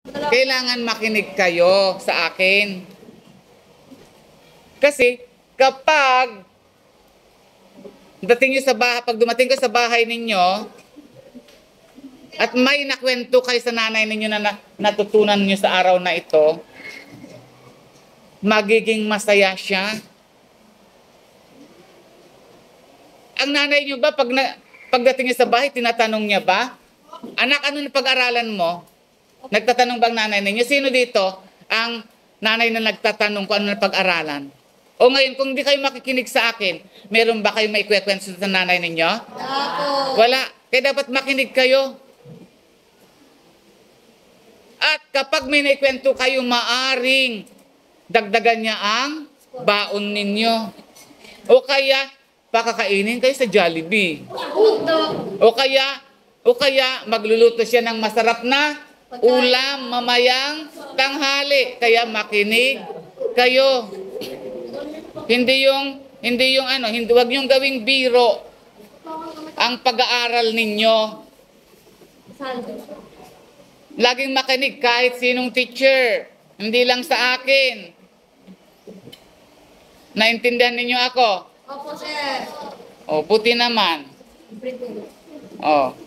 Kailangan makinig kayo sa akin. Kasi kapag pag dumating ka sa bahay ninyo, at may nakwento kayo sa nanay ninyo na natutunan nyo sa araw na ito, magiging masaya siya. Ang nanay nyo ba, pagdating niya sa bahay, tinatanong niya ba? Anak, ano na pag-aralan mo? Nagtatanong bang nanay ninyo? Sino dito ang nanay na nagtatanong kung ano na pag-aralan? O ngayon, kung di kayo makikinig sa akin, meron ba kayo may kwento sa nanay ninyo? Wala. Kaya dapat makinig kayo. At kapag may naikwento kayo, maaring dagdagan niya ang baon ninyo. O kaya, pakakainin kayo sa Jollibee. O kaya magluluto siya ng masarap na ulam mamayang tanghali. Kaya makinig kayo. Wag yung gawing biro ang pag-aaral ninyo. Laging makinig kahit sinong teacher. Hindi lang sa akin. Naintindihan ninyo ako? Opo, sir. O, puti naman. O.